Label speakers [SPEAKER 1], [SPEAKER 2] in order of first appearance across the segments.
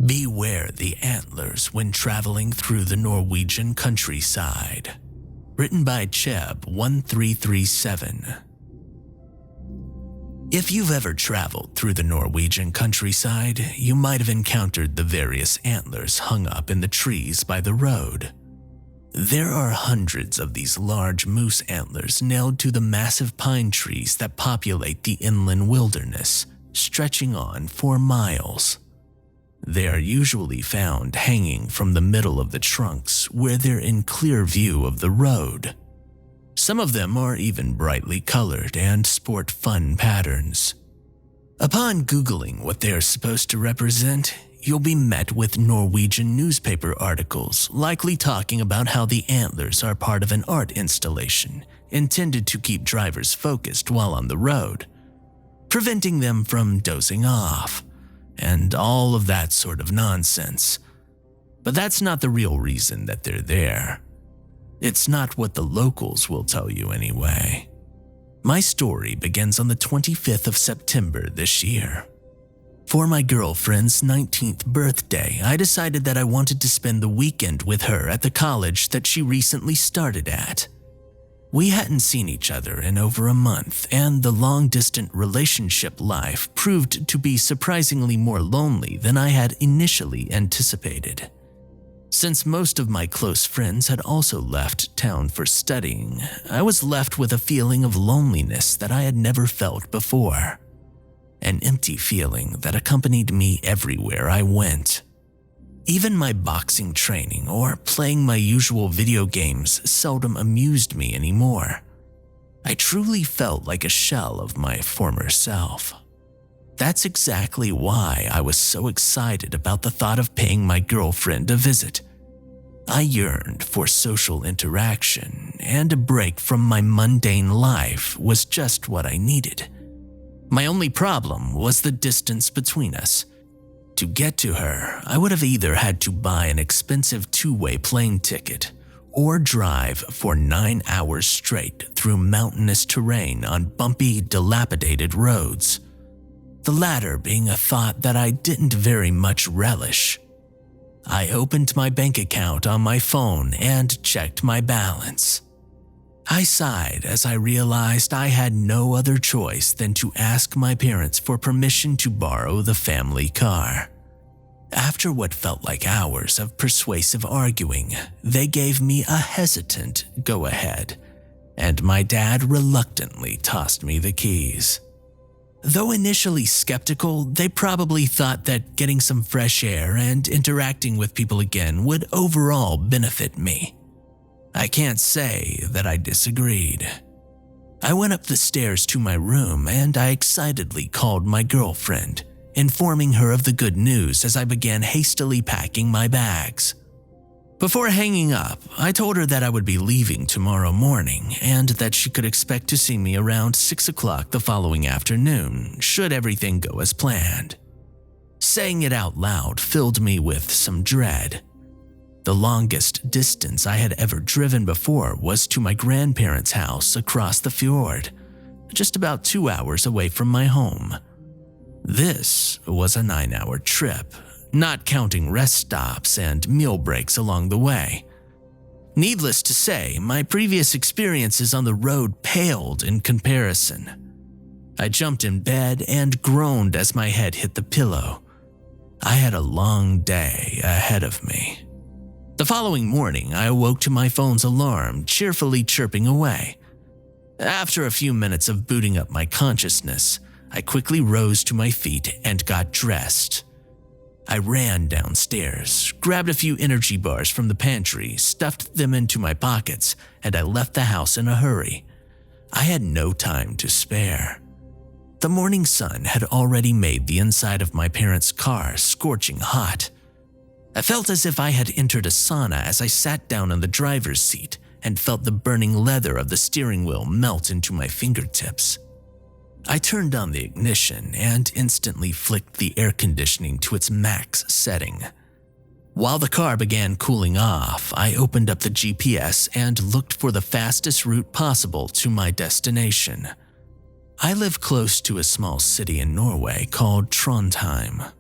[SPEAKER 1] Beware the antlers when traveling through the Norwegian countryside. Written by Cheb1337. If you've ever traveled through the Norwegian countryside, you might have encountered the various antlers hung up in the trees by the road. There are hundreds of these large moose antlers nailed to the massive pine trees that populate the inland wilderness, stretching on for miles. They are usually found hanging from the middle of the trunks where they're in clear view of the road. Some of them are even brightly colored and sport fun patterns. Upon Googling what they are supposed to represent, you'll be met with Norwegian newspaper articles likely talking about how the antlers are part of an art installation intended to keep drivers focused while on the road, preventing them from dozing off, and all of that sort of nonsense. But that's not the real reason that they're there. It's not what the locals will tell you anyway. My story begins on the 25th of September this year. For my girlfriend's 19th birthday, I decided that I wanted to spend the weekend with her at the college that she recently started at. We hadn't seen each other in over a month, and the long-distance relationship life proved to be surprisingly more lonely than I had initially anticipated. Since most of my close friends had also left town for studying, I was left with a feeling of loneliness that I had never felt before. An empty feeling that accompanied me everywhere I went. Even my boxing training or playing my usual video games seldom amused me anymore. I truly felt like a shell of my former self. That's exactly why I was so excited about the thought of paying my girlfriend a visit. I yearned for social interaction, and a break from my mundane life was just what I needed. My only problem was the distance between us. To get to her, I would have either had to buy an expensive two-way plane ticket or drive for 9 hours straight through mountainous terrain on bumpy, dilapidated roads. The latter being a thought that I didn't very much relish. I opened my bank account on my phone and checked my balance. I sighed as I realized I had no other choice than to ask my parents for permission to borrow the family car. After what felt like hours of persuasive arguing, they gave me a hesitant go-ahead, and my dad reluctantly tossed me the keys. Though initially skeptical, they probably thought that getting some fresh air and interacting with people again would overall benefit me. I can't say that I disagreed. I went up the stairs to my room and I excitedly called my girlfriend, informing her of the good news as I began hastily packing my bags. Before hanging up, I told her that I would be leaving tomorrow morning and that she could expect to see me around 6 o'clock the following afternoon, should everything go as planned. Saying it out loud filled me with some dread. The longest distance I had ever driven before was to my grandparents' house across the fjord, just about 2 hours away from my home. This was a 9-hour trip, not counting rest stops and meal breaks along the way. Needless to say, my previous experiences on the road paled in comparison. I jumped in bed and groaned as my head hit the pillow. I had a long day ahead of me. The following morning, I awoke to my phone's alarm cheerfully chirping away. After a few minutes of booting up my consciousness, I quickly rose to my feet and got dressed. I ran downstairs, grabbed a few energy bars from the pantry, stuffed them into my pockets, and I left the house in a hurry. I had no time to spare. The morning sun had already made the inside of my parents' car scorching hot. I felt as if I had entered a sauna as I sat down in the driver's seat and felt the burning leather of the steering wheel melt into my fingertips. I turned on the ignition and instantly flicked the air conditioning to its max setting. While the car began cooling off, I opened up the GPS and looked for the fastest route possible to my destination. I live close to a small city in Norway called Trondheim.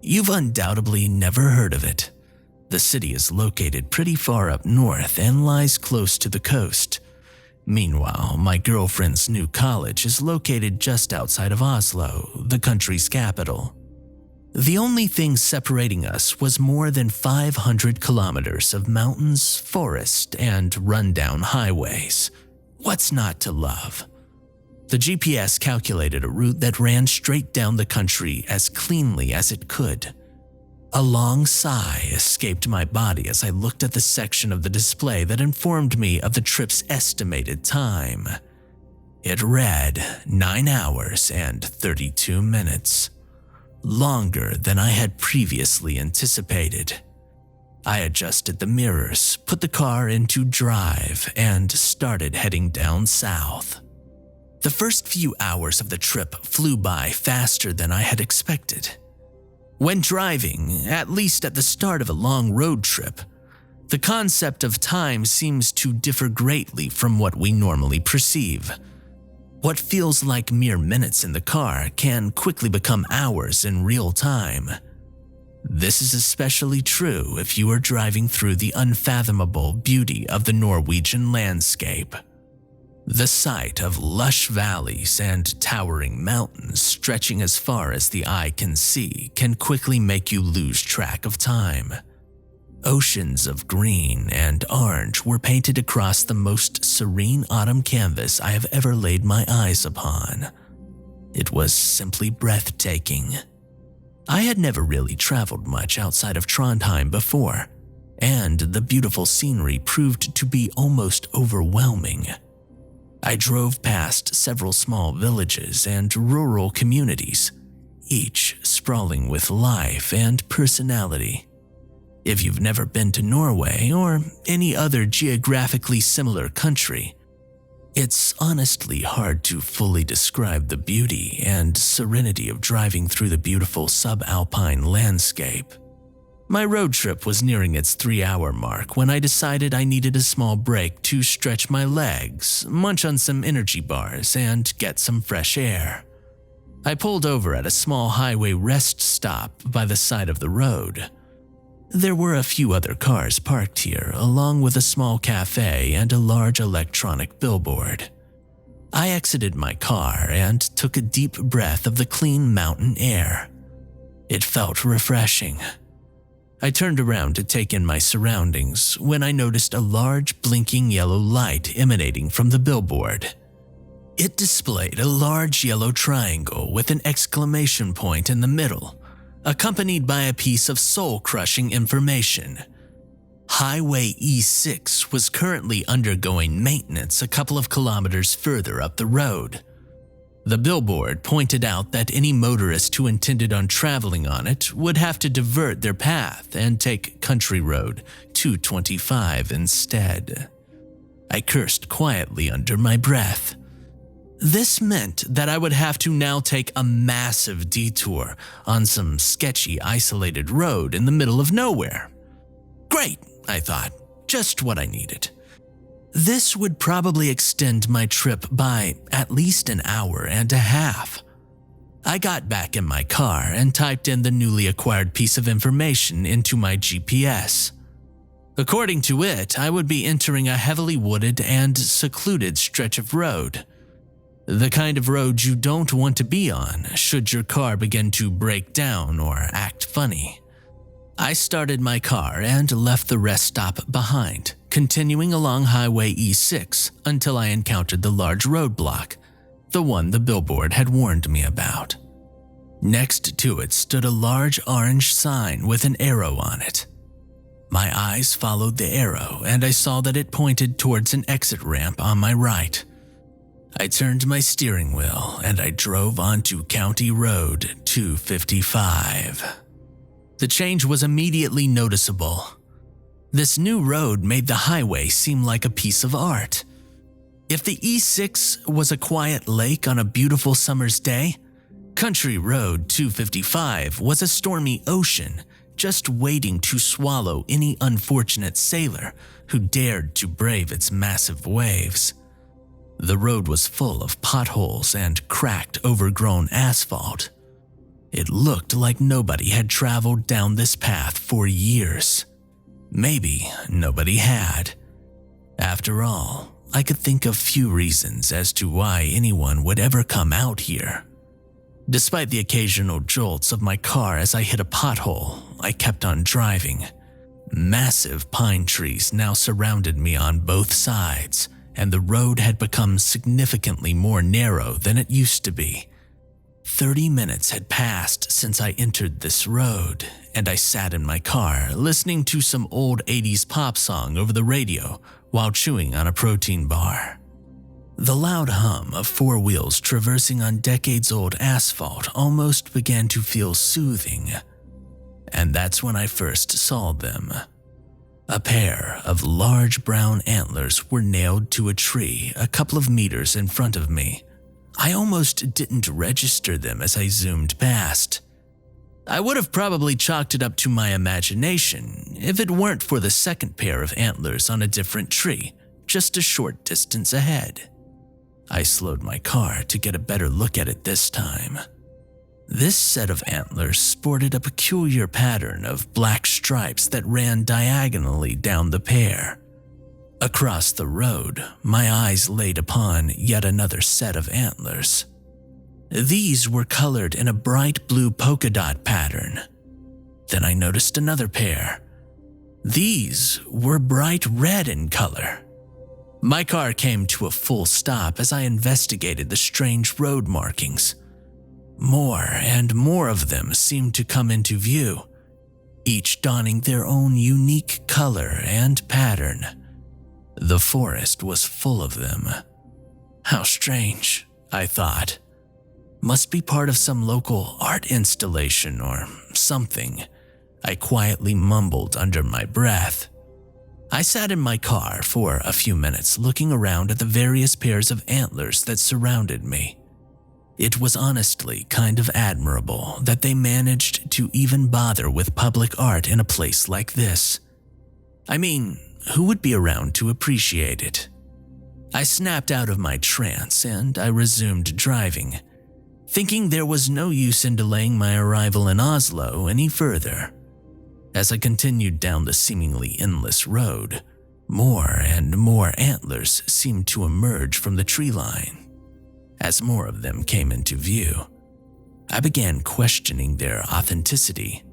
[SPEAKER 1] You've undoubtedly never heard of it. The city is located pretty far up north and lies close to the coast. Meanwhile, my girlfriend's new college is located just outside of Oslo, the country's capital. The only thing separating us was more than 500 kilometers of mountains, forest, and rundown highways. What's not to love? The GPS calculated a route that ran straight down the country as cleanly as it could. A long sigh escaped my body as I looked at the section of the display that informed me of the trip's estimated time. It read 9 hours and 32 minutes. Longer than I had previously anticipated. I adjusted the mirrors, put the car into drive, and started heading down south. The first few hours of the trip flew by faster than I had expected. When driving, at least at the start of a long road trip, the concept of time seems to differ greatly from what we normally perceive. What feels like mere minutes in the car can quickly become hours in real time. This is especially true if you are driving through the unfathomable beauty of the Norwegian landscape. The sight of lush valleys and towering mountains stretching as far as the eye can see can quickly make you lose track of time. Oceans of green and orange were painted across the most serene autumn canvas I have ever laid my eyes upon. It was simply breathtaking. I had never really traveled much outside of Trondheim before, and the beautiful scenery proved to be almost overwhelming. I drove past several small villages and rural communities, each sprawling with life and personality. If you've never been to Norway or any other geographically similar country, it's honestly hard to fully describe the beauty and serenity of driving through the beautiful subalpine landscape. My road trip was nearing its 3-hour mark when I decided I needed a small break to stretch my legs, munch on some energy bars, and get some fresh air. I pulled over at a small highway rest stop by the side of the road. There were a few other cars parked here, along with a small cafe and a large electronic billboard. I exited my car and took a deep breath of the clean mountain air. It felt refreshing. I turned around to take in my surroundings when I noticed a large blinking yellow light emanating from the billboard. It displayed a large yellow triangle with an exclamation point in the middle, accompanied by a piece of soul-crushing information. Highway E6 was currently undergoing maintenance a couple of kilometers further up the road. The billboard pointed out that any motorist who intended on traveling on it would have to divert their path and take Country Road 225 instead. I cursed quietly under my breath. This meant that I would have to now take a massive detour on some sketchy, isolated road in the middle of nowhere. Great, I thought, just what I needed. This would probably extend my trip by at least an hour and a half. I got back in my car and typed in the newly acquired piece of information into my GPS. According to it, I would be entering a heavily wooded and secluded stretch of road. The kind of road you don't want to be on should your car begin to break down or act funny. I started my car and left the rest stop behind, continuing along Highway E6 until I encountered the large roadblock, the one the billboard had warned me about. Next to it stood a large orange sign with an arrow on it. My eyes followed the arrow and I saw that it pointed towards an exit ramp on my right. I turned my steering wheel and I drove onto County Road 255. The change was immediately noticeable. This new road made the highway seem like a piece of art. If the E6 was a quiet lake on a beautiful summer's day, Country Road 255 was a stormy ocean just waiting to swallow any unfortunate sailor who dared to brave its massive waves. The road was full of potholes and cracked, overgrown asphalt. It looked like nobody had traveled down this path for years. Maybe nobody had. After all, I could think of few reasons as to why anyone would ever come out here. Despite the occasional jolts of my car as I hit a pothole, I kept on driving. Massive pine trees now surrounded me on both sides, and the road had become significantly more narrow than it used to be. 30 minutes had passed since I entered this road, and I sat in my car listening to some old 80s pop song over the radio while chewing on a protein bar. The loud hum of four wheels traversing on decades-old asphalt almost began to feel soothing. And that's when I first saw them. A pair of large brown antlers were nailed to a tree a couple of meters in front of me. I almost didn't register them as I zoomed past. I would have probably chalked it up to my imagination if it weren't for the second pair of antlers on a different tree, just a short distance ahead. I slowed my car to get a better look at it this time. This set of antlers sported a peculiar pattern of black stripes that ran diagonally down the pair. Across the road, my eyes laid upon yet another set of antlers. These were colored in a bright blue polka dot pattern. Then I noticed another pair. These were bright red in color. My car came to a full stop as I investigated the strange road markings. More and more of them seemed to come into view, each donning their own unique color and pattern. The forest was full of them. How strange, I thought. Must be part of some local art installation or something, I quietly mumbled under my breath. I sat in my car for a few minutes looking around at the various pairs of antlers that surrounded me. It was honestly kind of admirable that they managed to even bother with public art in a place like this. I mean, who would be around to appreciate it? I snapped out of my trance and I resumed driving, thinking there was no use in delaying my arrival in Oslo any further. As I continued down the seemingly endless road, more and more antlers seemed to emerge from the tree line. As more of them came into view, I began questioning their authenticity.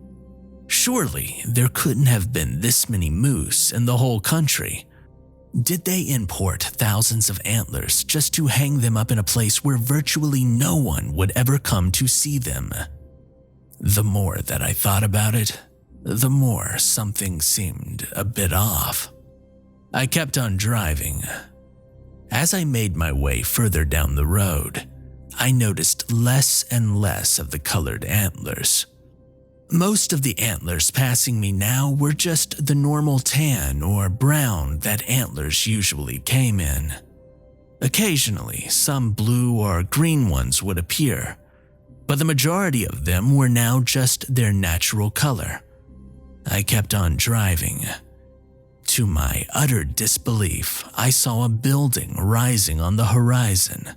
[SPEAKER 1] Surely there couldn't have been this many moose in the whole country. Did they import thousands of antlers just to hang them up in a place where virtually no one would ever come to see them? The more that I thought about it, the more something seemed a bit off. I kept on driving. As I made my way further down the road, I noticed less and less of the colored antlers. Most of the antlers passing me now were just the normal tan or brown that antlers usually came in. Occasionally, some blue or green ones would appear, but the majority of them were now just their natural color. I kept on driving. To my utter disbelief, I saw a building rising on the horizon.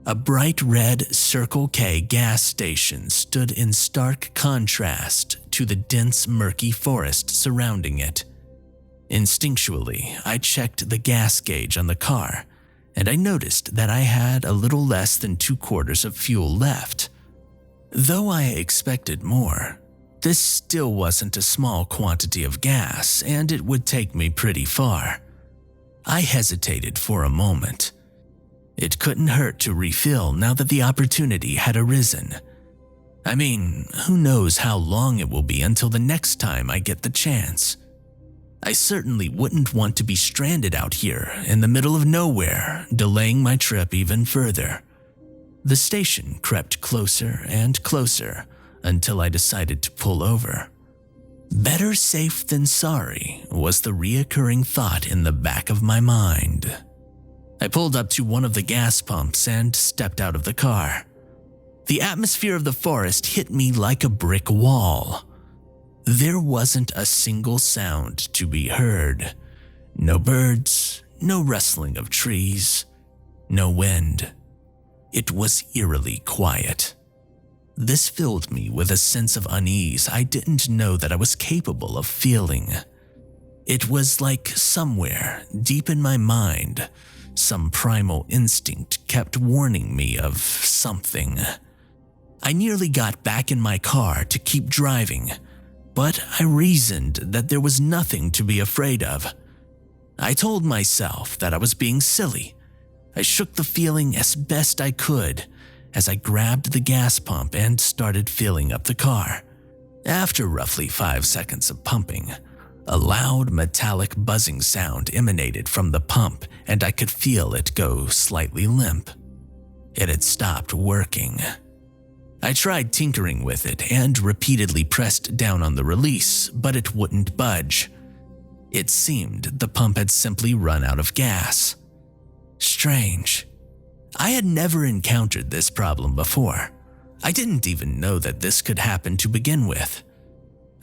[SPEAKER 1] A bright red Circle K gas station stood in stark contrast to the dense, murky forest surrounding it. Instinctually, I checked the gas gauge on the car, and I noticed that I had a little less than 2/4 of fuel left. Though I expected more, this still wasn't a small quantity of gas, and it would take me pretty far. I hesitated for a moment. It couldn't hurt to refill now that the opportunity had arisen. I mean, who knows how long it will be until the next time I get the chance. I certainly wouldn't want to be stranded out here in the middle of nowhere, delaying my trip even further. The station crept closer and closer until I decided to pull over. Better safe than sorry was the reoccurring thought in the back of my mind. I pulled up to one of the gas pumps and stepped out of the car. The atmosphere of the forest hit me like a brick wall. There wasn't a single sound to be heard. No birds, no rustling of trees, no wind. It was eerily quiet. This filled me with a sense of unease I didn't know that I was capable of feeling. It was like somewhere deep in my mind, some primal instinct kept warning me of something. I nearly got back in my car to keep driving, but I reasoned that there was nothing to be afraid of. I told myself that I was being silly. I shook the feeling as best I could as I grabbed the gas pump and started filling up the car. After roughly 5 seconds of pumping, a loud metallic buzzing sound emanated from the pump and I could feel it go slightly limp. It had stopped working. I tried tinkering with it and repeatedly pressed down on the release, but it wouldn't budge. It seemed the pump had simply run out of gas. Strange. I had never encountered this problem before. I didn't even know that this could happen to begin with.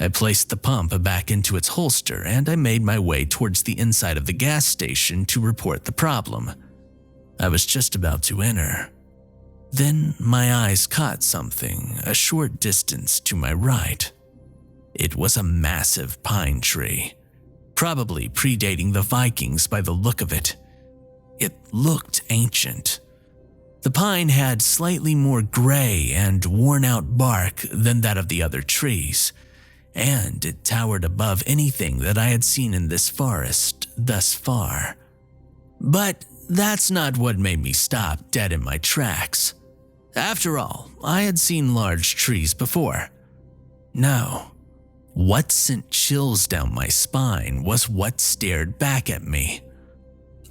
[SPEAKER 1] I placed the pump back into its holster and I made my way towards the inside of the gas station to report the problem. I was just about to enter. Then my eyes caught something a short distance to my right. It was a massive pine tree, probably predating the Vikings by the look of it. It looked ancient. The pine had slightly more gray and worn-out bark than that of the other trees, and it towered above anything that I had seen in this forest thus far. But that's not what made me stop dead in my tracks. After all, I had seen large trees before. No, what sent chills down my spine was what stared back at me.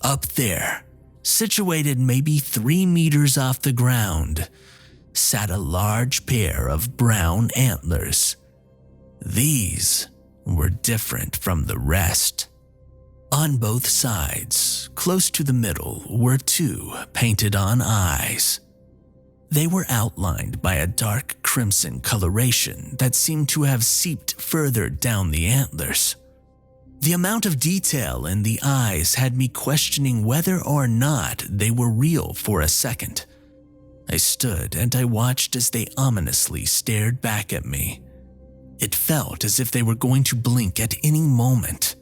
[SPEAKER 1] Up there, situated maybe 3 meters off the ground, sat a large pair of brown antlers. These were different from the rest. On both sides, close to the middle, were 2 painted-on eyes. They were outlined by a dark crimson coloration that seemed to have seeped further down the antlers. The amount of detail in the eyes had me questioning whether or not they were real for a second. I stood and I watched as they ominously stared back at me. It felt as if they were going to blink at any moment.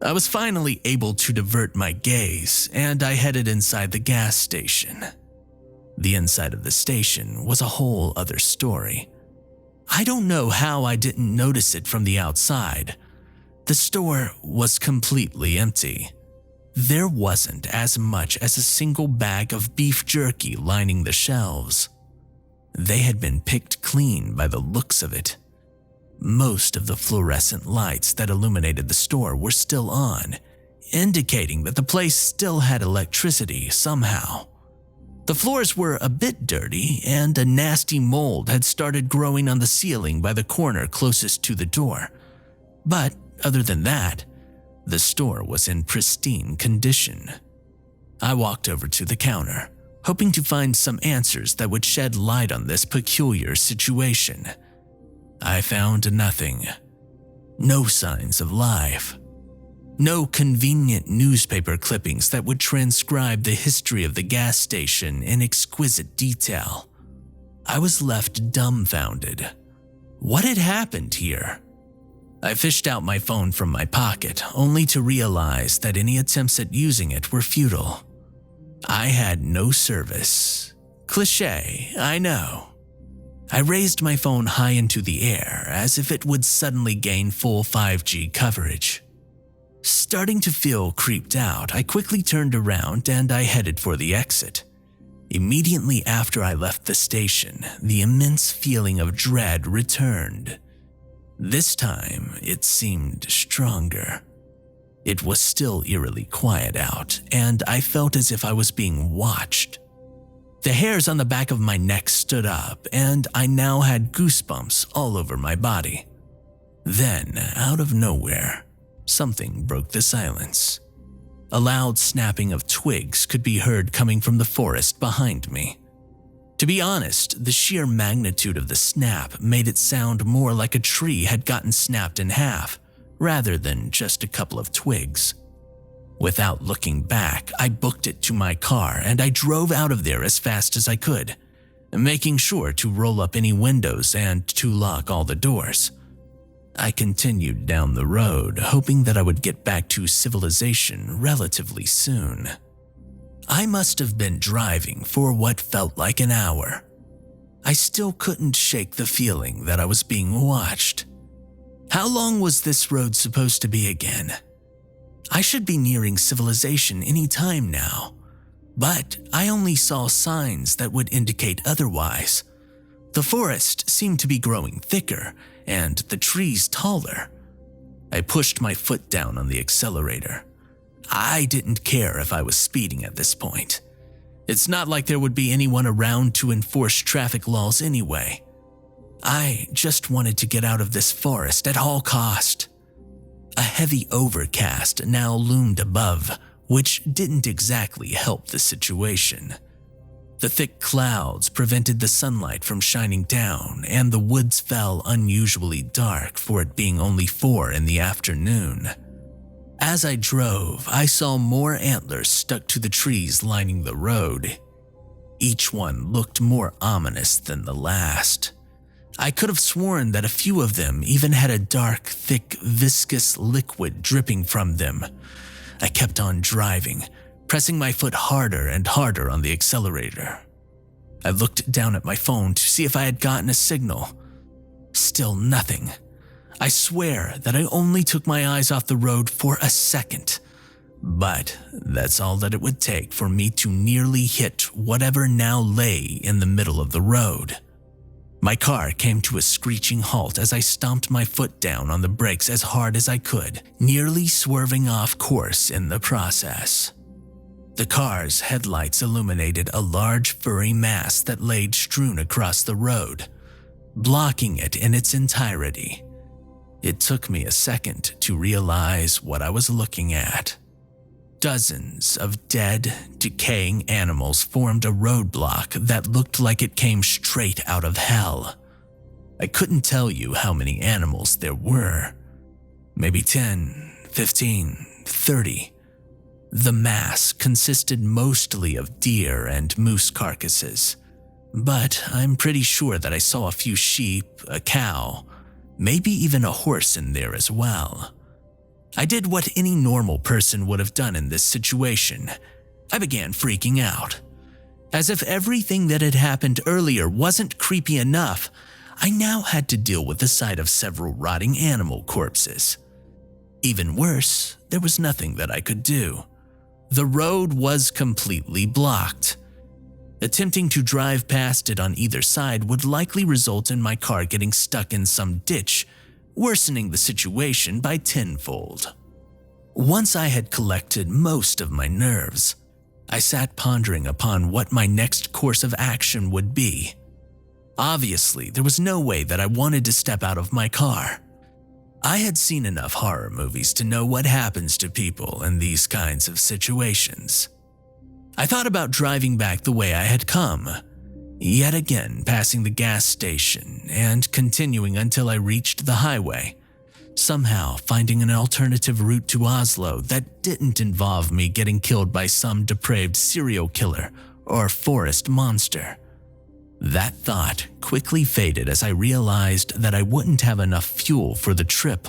[SPEAKER 1] I was finally able to divert my gaze and I headed inside the gas station. The inside of the station was a whole other story. I don't know how I didn't notice it from the outside. The store was completely empty. There wasn't as much as a single bag of beef jerky lining the shelves. They had been picked clean by the looks of it. Most of the fluorescent lights that illuminated the store were still on, indicating that the place still had electricity somehow. The floors were a bit dirty, and a nasty mold had started growing on the ceiling by the corner closest to the door. But other than that, the store was in pristine condition. I walked over to the counter, hoping to find some answers that would shed light on this peculiar situation. I found nothing. No signs of life. No convenient newspaper clippings that would transcribe the history of the gas station in exquisite detail. I was left dumbfounded. What had happened here? I fished out my phone from my pocket, only to realize that any attempts at using it were futile. I had no service. Cliché, I know. I raised my phone high into the air as if it would suddenly gain full 5G coverage. Starting to feel creeped out, I quickly turned around and I headed for the exit. Immediately after I left the station, the immense feeling of dread returned. This time, it seemed stronger. It was still eerily quiet out, and I felt as if I was being watched. The hairs on the back of my neck stood up, and I now had goosebumps all over my body. Then, out of nowhere, something broke the silence. A loud snapping of twigs could be heard coming from the forest behind me. To be honest, the sheer magnitude of the snap made it sound more like a tree had gotten snapped in half, rather than just a couple of twigs. Without looking back, I booked it to my car and I drove out of there as fast as I could. making sure to roll up any windows and to lock all the doors. I continued down the road, hoping that I would get back to civilization relatively soon. I must have been driving for what felt like an hour. I still couldn't shake the feeling that I was being watched. How long was this road supposed to be again? I should be nearing civilization any time now, but I only saw signs that would indicate otherwise. The forest seemed to be growing thicker and the trees taller. I pushed my foot down on the accelerator. I didn't care if I was speeding at this point. It's not like there would be anyone around to enforce traffic laws anyway. I just wanted to get out of this forest at all cost. A heavy overcast now loomed above, which didn't exactly help the situation. The thick clouds prevented the sunlight from shining down, and the woods fell unusually dark for it being only 4 in the afternoon. As I drove, I saw more antlers stuck to the trees lining the road. Each one looked more ominous than the last. I could have sworn that a few of them even had a dark, thick, viscous liquid dripping from them. I kept on driving, pressing my foot harder and harder on the accelerator. I looked down at my phone to see if I had gotten a signal. Still nothing. I swear that I only took my eyes off the road for a second, but that's all that it would take for me to nearly hit whatever now lay in the middle of the road. My car came to a screeching halt as I stomped my foot down on the brakes as hard as I could, nearly swerving off course in the process. The car's headlights illuminated a large furry mass that laid strewn across the road, blocking it in its entirety. It took me a second to realize what I was looking at. Dozens of dead, decaying animals formed a roadblock that looked like it came straight out of hell. I couldn't tell you how many animals there were. Maybe 10, 15, 30. The mass consisted mostly of deer and moose carcasses, but I'm pretty sure that I saw a few sheep, a cow, maybe even a horse in there as well. I did what any normal person would have done in this situation. I began freaking out. As if everything that had happened earlier wasn't creepy enough, I now had to deal with the sight of several rotting animal corpses. Even worse, there was nothing that I could do. The road was completely blocked. Attempting to drive past it on either side would likely result in my car getting stuck in some ditch, worsening the situation by tenfold. Once I had collected most of my nerves, I sat pondering upon what my next course of action would be. Obviously, there was no way that I wanted to step out of my car. I had seen enough horror movies to know what happens to people in these kinds of situations. I thought about driving back the way I had come, yet again passing the gas station and continuing until I reached the highway, somehow finding an alternative route to Oslo that didn't involve me getting killed by some depraved serial killer or forest monster. That thought quickly faded as I realized that I wouldn't have enough fuel for the trip.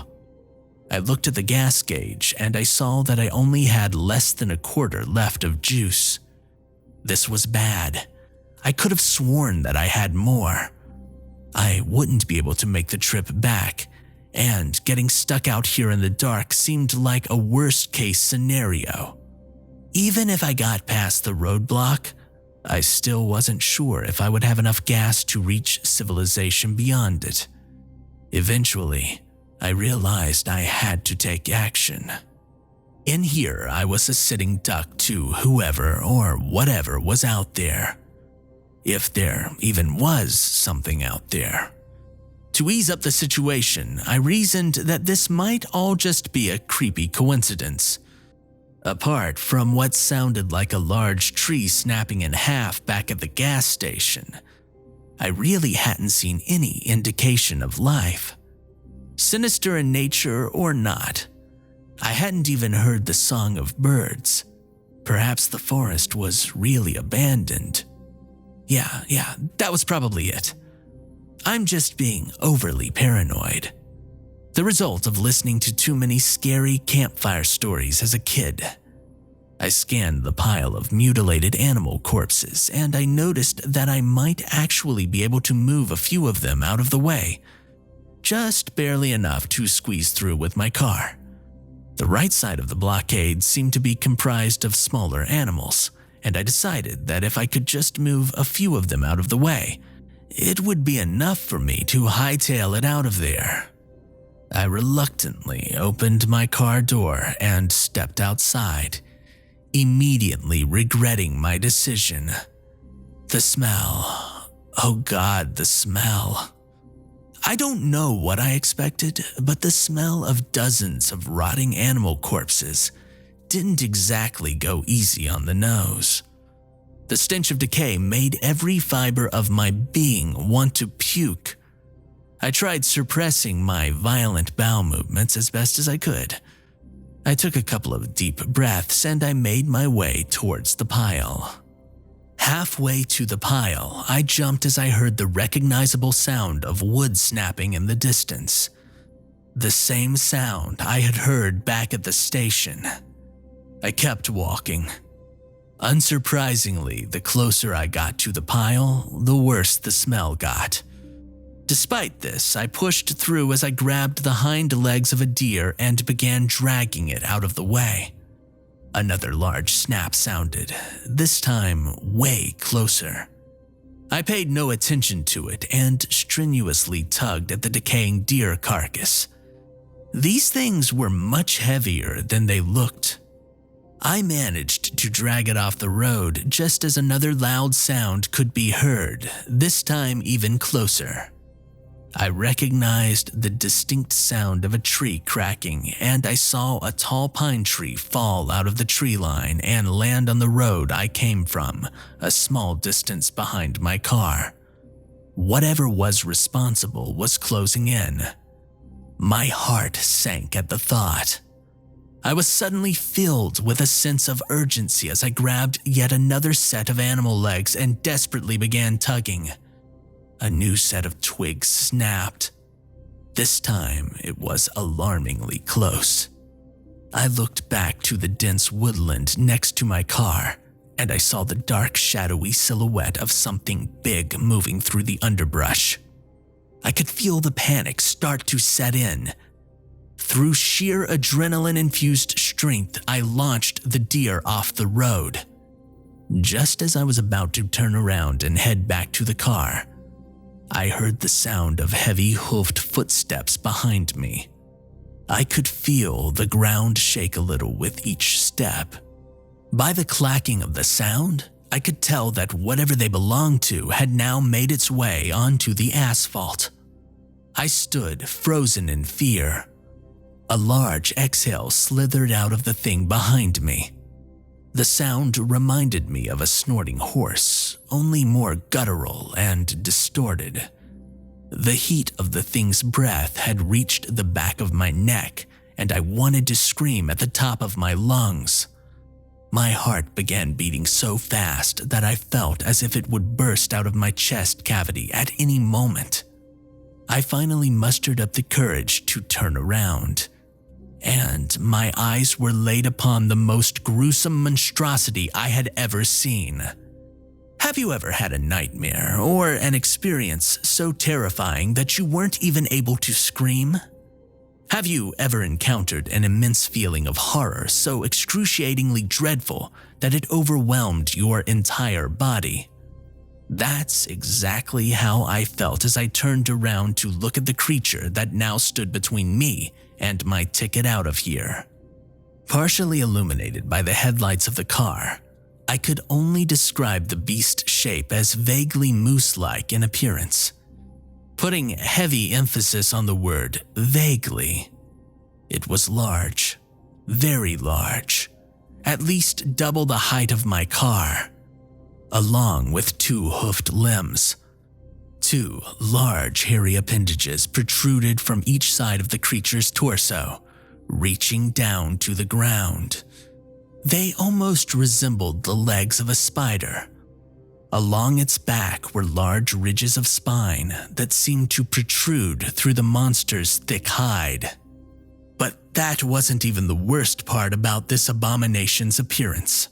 [SPEAKER 1] I looked at the gas gauge and I saw that I only had less than a quarter left of juice. This was bad. I could have sworn that I had more. I wouldn't be able to make the trip back, and getting stuck out here in the dark seemed like a worst-case scenario. Even if I got past the roadblock, I still wasn't sure if I would have enough gas to reach civilization beyond it. Eventually, I realized I had to take action. In here, I was a sitting duck to whoever or whatever was out there. If there even was something out there. To ease up the situation, I reasoned that this might all just be a creepy coincidence. Apart from what sounded like a large tree snapping in half back at the gas station, I really hadn't seen any indication of life. Sinister in nature or not, I hadn't even heard the song of birds. Perhaps the forest was really abandoned. Yeah, that was probably it. I'm just being overly paranoid. The result of listening to too many scary campfire stories as a kid. I scanned the pile of mutilated animal corpses and I noticed that I might actually be able to move a few of them out of the way, just barely enough to squeeze through with my car. The right side of the blockade seemed to be comprised of smaller animals, and I decided that if I could just move a few of them out of the way, it would be enough for me to hightail it out of there. I reluctantly opened my car door and stepped outside, immediately regretting my decision. The smell. Oh God, the smell. I don't know what I expected, but the smell of dozens of rotting animal corpses didn't exactly go easy on the nose. The stench of decay made every fiber of my being want to puke. I tried suppressing my violent bowel movements as best as I could. I took a couple of deep breaths and I made my way towards the pile. Halfway to the pile, I jumped as I heard the recognizable sound of wood snapping in the distance. The same sound I had heard back at the station. I kept walking. Unsurprisingly, the closer I got to the pile, the worse the smell got. Despite this, I pushed through as I grabbed the hind legs of a deer and began dragging it out of the way. Another large snap sounded, this time way closer. I paid no attention to it and strenuously tugged at the decaying deer carcass. These things were much heavier than they looked. I managed to drag it off the road just as another loud sound could be heard, this time even closer. I recognized the distinct sound of a tree cracking, and I saw a tall pine tree fall out of the tree line and land on the road I came from, a small distance behind my car. Whatever was responsible was closing in. My heart sank at the thought. I was suddenly filled with a sense of urgency as I grabbed yet another set of animal legs and desperately began tugging. A new set of twigs snapped. This time, it was alarmingly close. I looked back to the dense woodland next to my car, and I saw the dark, shadowy silhouette of something big moving through the underbrush. I could feel the panic start to set in. Through sheer adrenaline-infused strength, I launched the deer off the road. Just as I was about to turn around and head back to the car, I heard the sound of heavy hoofed footsteps behind me. I could feel the ground shake a little with each step. By the clacking of the sound, I could tell that whatever they belonged to had now made its way onto the asphalt. I stood frozen in fear. A large exhale slithered out of the thing behind me. The sound reminded me of a snorting horse, only more guttural and distorted. The heat of the thing's breath had reached the back of my neck, and I wanted to scream at the top of my lungs. My heart began beating so fast that I felt as if it would burst out of my chest cavity at any moment. I finally mustered up the courage to turn around, and my eyes were laid upon the most gruesome monstrosity I had ever seen. Have you ever had a nightmare or an experience so terrifying that you weren't even able to scream? Have you ever encountered an immense feeling of horror so excruciatingly dreadful that it overwhelmed your entire body? That's exactly how I felt as I turned around to look at the creature that now stood between me and my ticket out of here. Partially illuminated by the headlights of the car, I could only describe the beast's shape as vaguely moose-like in appearance. Putting heavy emphasis on the word vaguely, it was large, very large, at least double the height of my car, along with 2 hoofed limbs. 2 large hairy appendages protruded from each side of the creature's torso, reaching down to the ground. They almost resembled the legs of a spider. Along its back were large ridges of spine that seemed to protrude through the monster's thick hide. But that wasn't even the worst part about this abomination's appearance.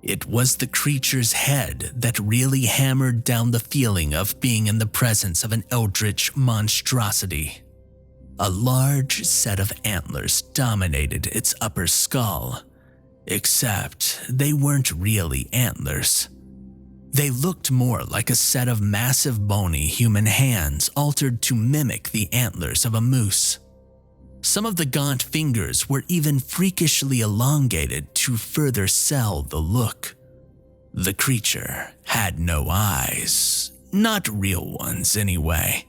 [SPEAKER 1] It was the creature's head that really hammered down the feeling of being in the presence of an eldritch monstrosity. A large set of antlers dominated its upper skull, except they weren't really antlers. They looked more like a set of massive bony human hands altered to mimic the antlers of a moose. Some of the gaunt fingers were even freakishly elongated to further sell the look. The creature had no eyes, not real ones anyway.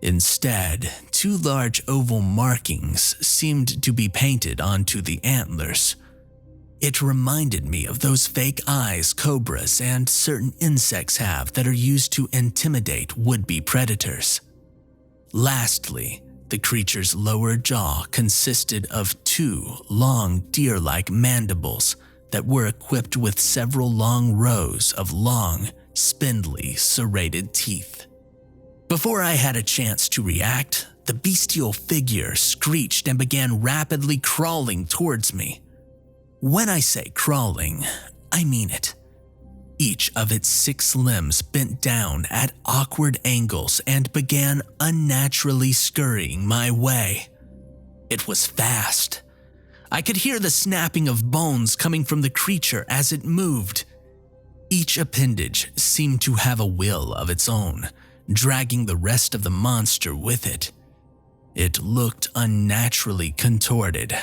[SPEAKER 1] Instead, two large oval markings seemed to be painted onto the antlers. It reminded me of those fake eyes cobras and certain insects have that are used to intimidate would-be predators. Lastly, the creature's lower jaw consisted of two long deer-like mandibles that were equipped with several long rows of long, spindly, serrated teeth. Before I had a chance to react, the bestial figure screeched and began rapidly crawling towards me. When I say crawling, I mean it. Each of its 6 limbs bent down at awkward angles and began unnaturally scurrying my way. It was fast. I could hear the snapping of bones coming from the creature as it moved. Each appendage seemed to have a will of its own, dragging the rest of the monster with it. It looked unnaturally contorted.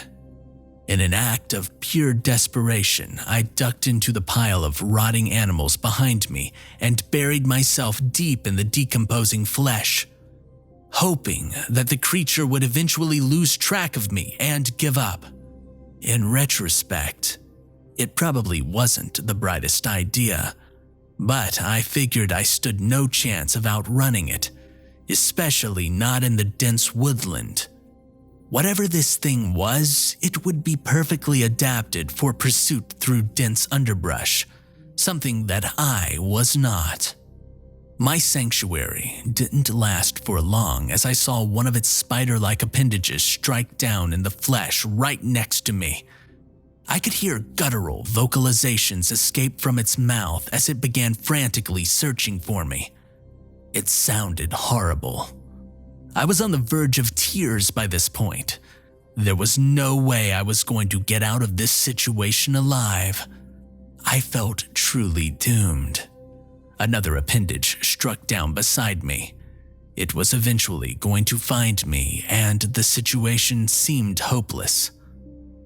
[SPEAKER 1] In an act of pure desperation, I ducked into the pile of rotting animals behind me and buried myself deep in the decomposing flesh, hoping that the creature would eventually lose track of me and give up. In retrospect, it probably wasn't the brightest idea, but I figured I stood no chance of outrunning it, especially not in the dense woodland. Whatever this thing was, it would be perfectly adapted for pursuit through dense underbrush, something that I was not. My sanctuary didn't last for long as I saw one of its spider-like appendages strike down in the flesh right next to me. I could hear guttural vocalizations escape from its mouth as it began frantically searching for me. It sounded horrible. I was on the verge of tears by this point. There was no way I was going to get out of this situation alive. I felt truly doomed. Another appendage struck down beside me. It was eventually going to find me, and the situation seemed hopeless.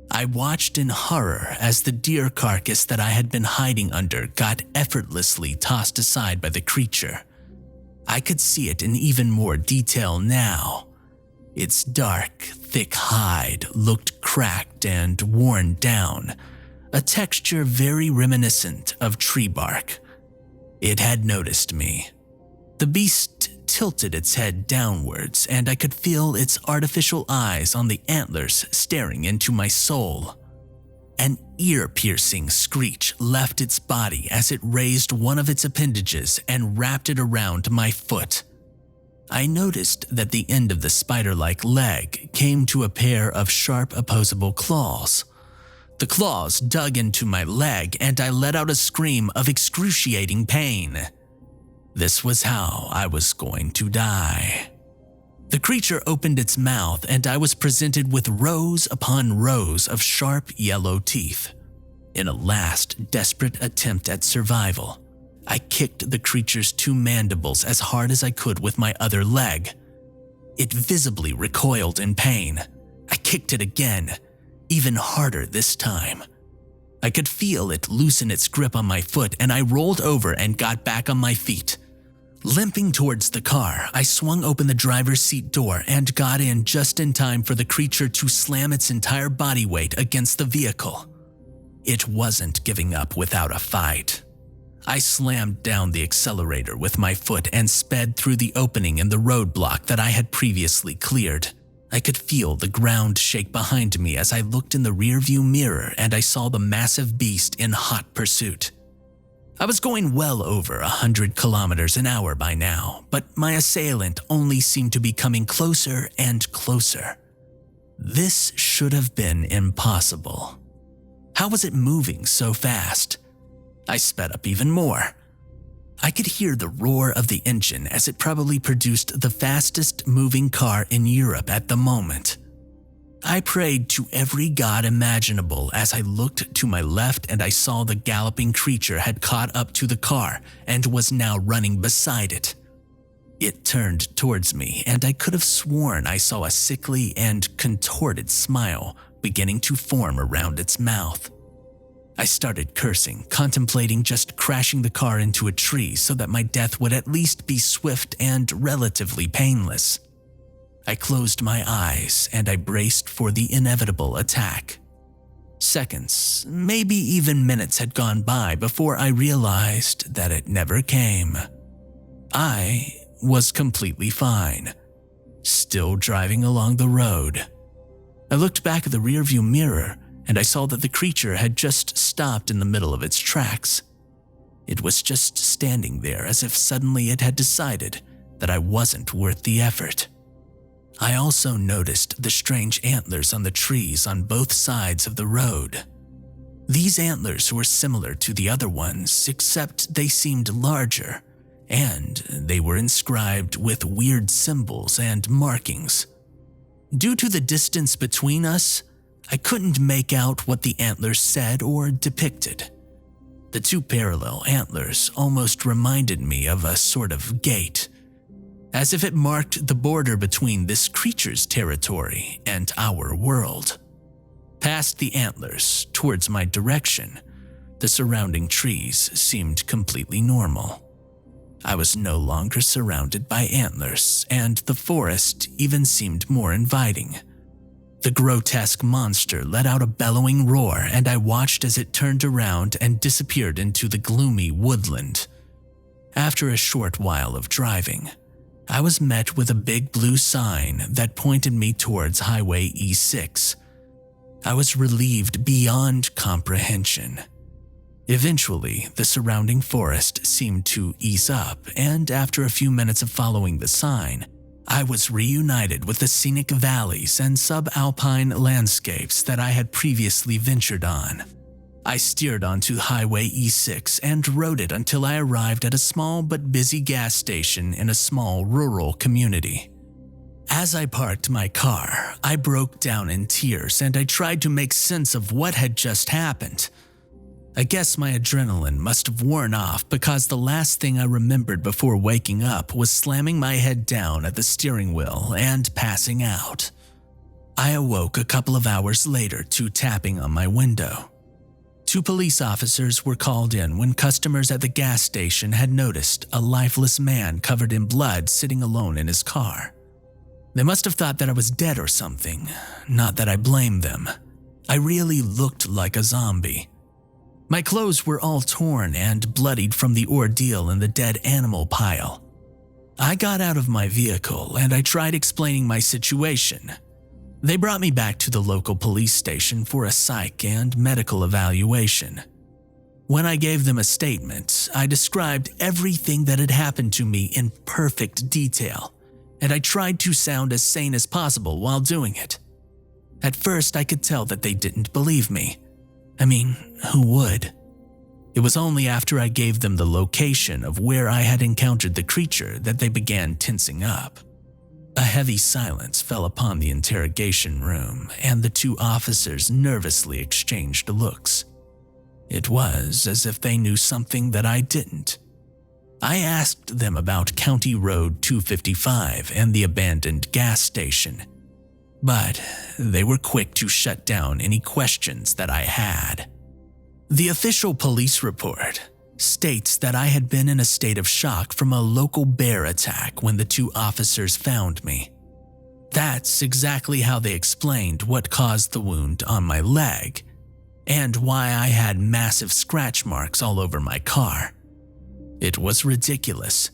[SPEAKER 1] I watched in horror as the deer carcass that I had been hiding under got effortlessly tossed aside by the creature. I could see it in even more detail now. Its dark, thick hide looked cracked and worn down, a texture very reminiscent of tree bark. It had noticed me. The beast tilted its head downwards, and I could feel its artificial eyes on the antlers staring into my soul. An ear-piercing screech left its body as it raised one of its appendages and wrapped it around my foot. I noticed that the end of the spider-like leg came to a pair of sharp opposable claws. The claws dug into my leg, and I let out a scream of excruciating pain. This was how I was going to die. The creature opened its mouth, and I was presented with rows upon rows of sharp yellow teeth. In a last desperate attempt at survival, I kicked the creature's 2 mandibles as hard as I could with my other leg. It visibly recoiled in pain. I kicked it again, even harder this time. I could feel it loosen its grip on my foot, and I rolled over and got back on my feet. Limping towards the car, I swung open the driver's seat door and got in just in time for the creature to slam its entire body weight against the vehicle. It wasn't giving up without a fight. I slammed down the accelerator with my foot and sped through the opening in the roadblock that I had previously cleared. I could feel the ground shake behind me as I looked in the rearview mirror, and I saw the massive beast in hot pursuit. I was going well over 100 kilometers an hour by now, but my assailant only seemed to be coming closer and closer. This should have been impossible. How was it moving so fast? I sped up even more. I could hear the roar of the engine as it probably produced the fastest moving car in Europe at the moment. I prayed to every god imaginable as I looked to my left and I saw the galloping creature had caught up to the car and was now running beside it. It turned towards me and I could have sworn I saw a sickly and contorted smile beginning to form around its mouth. I started cursing, contemplating just crashing the car into a tree so that my death would at least be swift and relatively painless. I closed my eyes and I braced for the inevitable attack. Seconds, maybe even minutes had gone by before I realized that it never came. I was completely fine, still driving along the road. I looked back at the rearview mirror and I saw that the creature had just stopped in the middle of its tracks. It was just standing there as if suddenly it had decided that I wasn't worth the effort. I also noticed the strange antlers on the trees on both sides of the road. These antlers were similar to the other ones, except they seemed larger, and they were inscribed with weird symbols and markings. Due to the distance between us, I couldn't make out what the antlers said or depicted. The two parallel antlers almost reminded me of a sort of gate, as if it marked the border between this creature's territory and our world. Past the antlers, towards my direction, the surrounding trees seemed completely normal. I was no longer surrounded by antlers, and the forest even seemed more inviting. The grotesque monster let out a bellowing roar, and I watched as it turned around and disappeared into the gloomy woodland. After a short while of driving, I was met with a big blue sign that pointed me towards Highway E6. I was relieved beyond comprehension. Eventually, the surrounding forest seemed to ease up, and after a few minutes of following the sign, I was reunited with the scenic valleys and subalpine landscapes that I had previously ventured on. I steered onto Highway E6 and rode it until I arrived at a small but busy gas station in a small rural community. As I parked my car, I broke down in tears and I tried to make sense of what had just happened. I guess my adrenaline must have worn off because the last thing I remembered before waking up was slamming my head down at the steering wheel and passing out. I awoke a couple of hours later to tapping on my window. 2 police officers were called in when customers at the gas station had noticed a lifeless man covered in blood sitting alone in his car. They must have thought that I was dead or something, not that I blame them. I really looked like a zombie. My clothes were all torn and bloodied from the ordeal in the dead animal pile. I got out of my vehicle and I tried explaining my situation. They brought me back to the local police station for a psych and medical evaluation. When I gave them a statement, I described everything that had happened to me in perfect detail, and I tried to sound as sane as possible while doing it. At first, I could tell that they didn't believe me. I mean, who would? It was only after I gave them the location of where I had encountered the creature that they began tensing up. A heavy silence fell upon the interrogation room, and the 2 officers nervously exchanged looks. It was as if they knew something that I didn't. I asked them about County Road 255 and the abandoned gas station, but they were quick to shut down any questions that I had. The official police report states that I had been in a state of shock from a local bear attack when the 2 officers found me. That's exactly how they explained what caused the wound on my leg, and why I had massive scratch marks all over my car. It was ridiculous.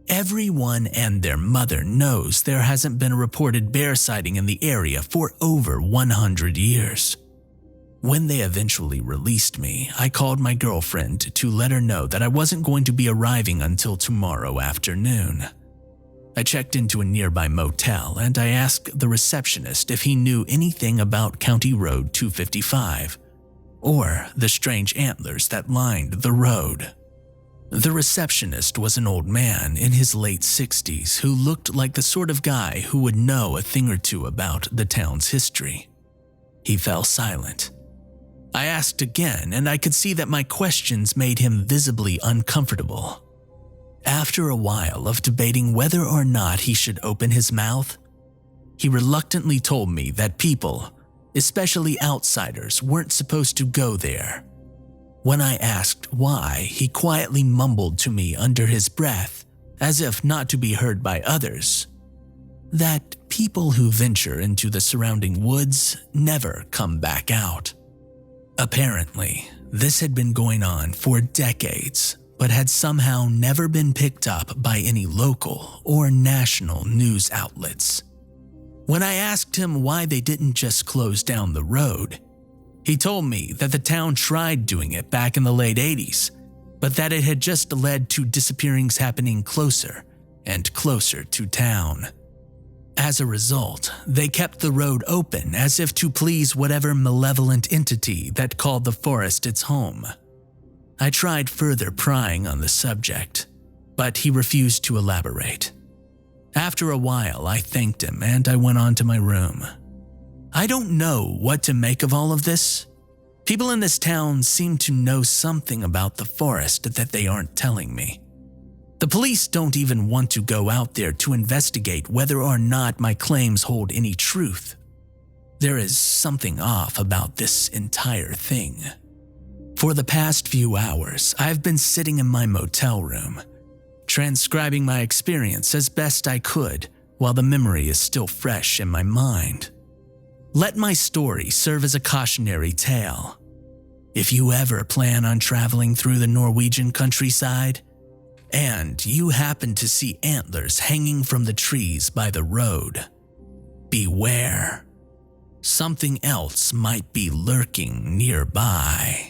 [SPEAKER 1] Everyone and their mother knows there hasn't been a reported bear sighting in the area for over 100 years. When they eventually released me, I called my girlfriend to let her know that I wasn't going to be arriving until tomorrow afternoon. I checked into a nearby motel and I asked the receptionist if he knew anything about County Road 255 or the strange antlers that lined the road. The receptionist was an old man in his late 60s who looked like the sort of guy who would know a thing or two about the town's history. He fell silent. I asked again, and I could see that my questions made him visibly uncomfortable. After a while of debating whether or not he should open his mouth, he reluctantly told me that people, especially outsiders, weren't supposed to go there. When I asked why, he quietly mumbled to me under his breath, as if not to be heard by others, that people who venture into the surrounding woods never come back out. Apparently, this had been going on for decades, but had somehow never been picked up by any local or national news outlets. When I asked him why they didn't just close down the road, he told me that the town tried doing it back in the late 80s, but that it had just led to disappearings happening closer and closer to town. As a result, they kept the road open as if to please whatever malevolent entity that called the forest its home. I tried further prying on the subject, but he refused to elaborate. After a while, I thanked him and I went on to my room. I don't know what to make of all of this. People in this town seem to know something about the forest that they aren't telling me. The police don't even want to go out there to investigate whether or not my claims hold any truth. There is something off about this entire thing. For the past few hours, I've been sitting in my motel room, transcribing my experience as best I could while the memory is still fresh in my mind. Let my story serve as a cautionary tale. If you ever plan on traveling through the Norwegian countryside, and you happen to see antlers hanging from the trees by the road, beware. Something else might be lurking nearby.